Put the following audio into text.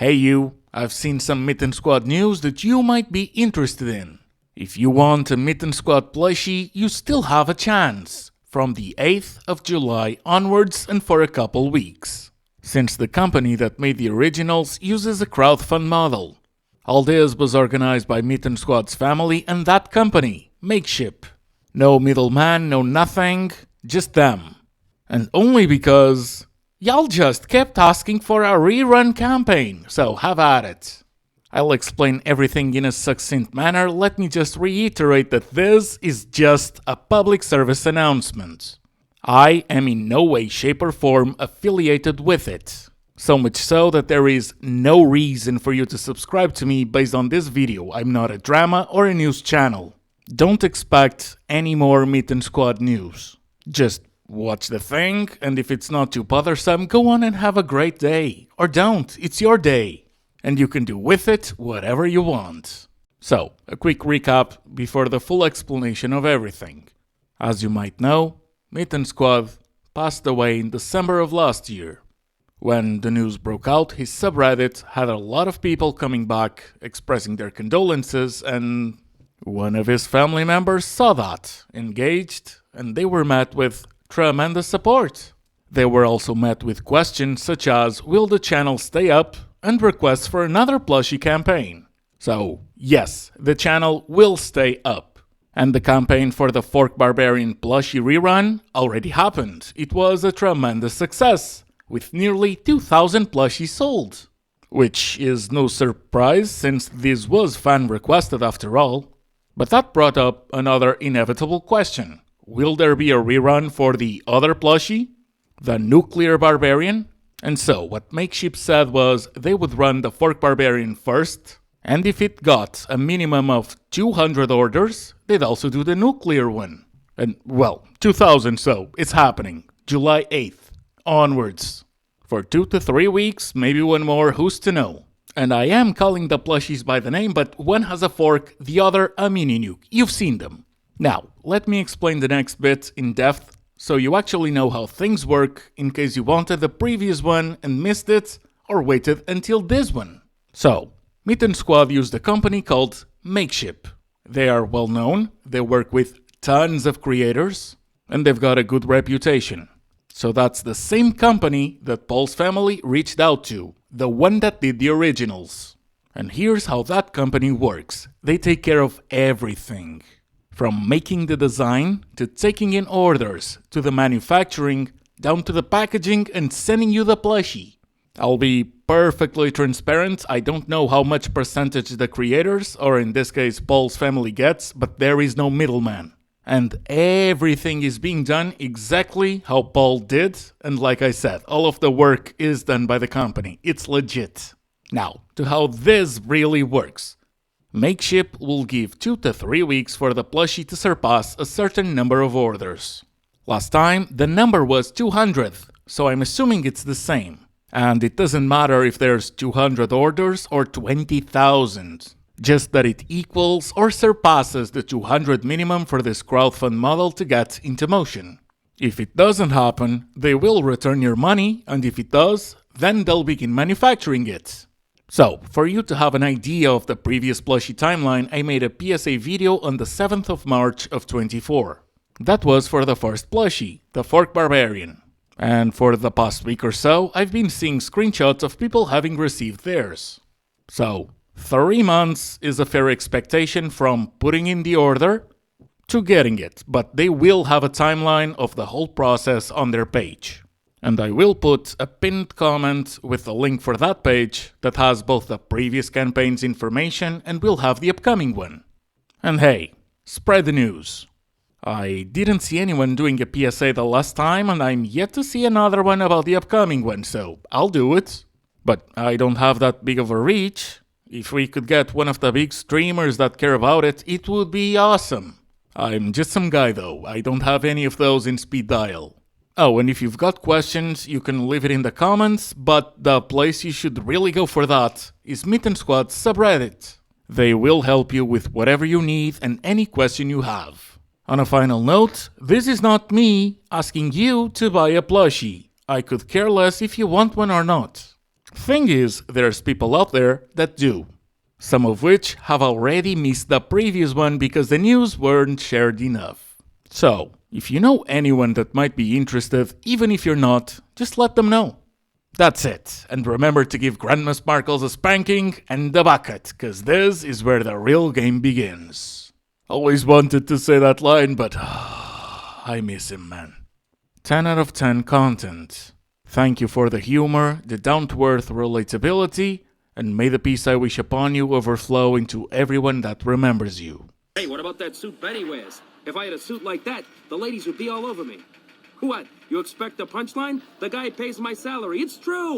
Hey you, I've seen some Mitten Squad news that you might be interested in. If you want a Mitten Squad plushie, you still have a chance, from the 8th of July onwards and for a couple weeks. Since the company that made the originals uses a crowdfund model. All this was organized by Mitten Squad's family and that company, Makeship. No middleman, no nothing, just them. And only because y'all just kept asking for a rerun campaign, so have at it. I'll explain everything in a succinct manner. Let me just reiterate that this is just a public service announcement. I am in no way, shape or form affiliated with it. So much so that there is no reason for you to subscribe to me based on this video. I'm not a drama or a news channel. Don't expect any more Mitten Squad news. Just watch the thing, and if it's not too bothersome, go on and have a great day. Or don't, it's your day. And you can do with it whatever you want. So, a quick recap before the full explanation of everything. As you might know, Mitten Squad passed away in December of last year. When the news broke out, his subreddit had a lot of people coming back, expressing their condolences, and one of his family members saw that, engaged, and they were met with tremendous support. They were also met with questions such as, will the channel stay up, and requests for another plushie campaign. So, yes, the channel will stay up. And the campaign for the Fork Barbarian plushie rerun already happened. It was a tremendous success, with nearly 2,000 plushies sold. Which is no surprise since this was fan requested after all. But that brought up another inevitable question. Will there be a rerun for the other plushie? The Nuclear Barbarian? And so, what Makeship said was they would run the Fork Barbarian first, and if it got a minimum of 200 orders, they'd also do the Nuclear one. And, well, 2,000, so it's happening. July 8th, onwards. For 2 to 3 weeks, maybe one more, who's to know? And I am calling the plushies by the name, but one has a fork, the other a mini nuke. You've seen them. Now, let me explain the next bit in depth so you actually know how things work in case you wanted the previous one and missed it or waited until this one. So, Mitten Squad used a company called Makeship. They are well known, they work with tons of creators, and they've got a good reputation. So that's the same company that Paul's family reached out to, the one that did the originals. And here's how that company works. They take care of everything. From making the design, to taking in orders, to the manufacturing, down to the packaging and sending you the plushie. I'll be perfectly transparent, I don't know how much percentage the creators, or in this case Paul's family gets, but there is no middleman. And everything is being done exactly how Paul did, and like I said, all of the work is done by the company. It's legit. Now, to how this really works. Makeship will give 2 to 3 weeks for the plushie to surpass a certain number of orders. Last time, the number was 200, so I'm assuming it's the same. And it doesn't matter if there's 200 orders or 20,000. Just that it equals or surpasses the 200 minimum for this crowdfund model to get into motion. If it doesn't happen, they will return your money, and if it does, then they'll begin manufacturing it. So, for you to have an idea of the previous plushie timeline, I made a PSA video on the 7th of March of 24. That was for the first plushie, the Fork Barbarian. And for the past week or so, I've been seeing screenshots of people having received theirs. So, 3 months is a fair expectation from putting in the order to getting it, but they will have a timeline of the whole process on their page. And I will put a pinned comment with a link for that page that has both the previous campaign's information and will have the upcoming one. And hey, spread the news. I didn't see anyone doing a PSA the last time, and I'm yet to see another one about the upcoming one, so I'll do it. But I don't have that big of a reach. If we could get one of the big streamers that care about it, it would be awesome. I'm just some guy though, I don't have any of those in speed dial. Oh, and if you've got questions, you can leave it in the comments, but the place you should really go for that is Mitten Squad's subreddit. They will help you with whatever you need and any question you have. On a final note, this is not me asking you to buy a plushie. I could care less if you want one or not. Thing is, there's people out there that do. Some of which have already missed the previous one because the news weren't shared enough. So, if you know anyone that might be interested, even if you're not, just let them know. That's it, and remember to give Grandma Sparkles a spanking and a bucket, cause this is where the real game begins. Always wanted to say that line, but I miss him, man. 10 out of 10 content. Thank you for the humor, the down-to-earth relatability, and may the peace I wish upon you overflow into everyone that remembers you. Hey, what about that suit Betty wears? If I had a suit like that, the ladies would be all over me. What? You expect a punchline? The guy pays my salary. It's true!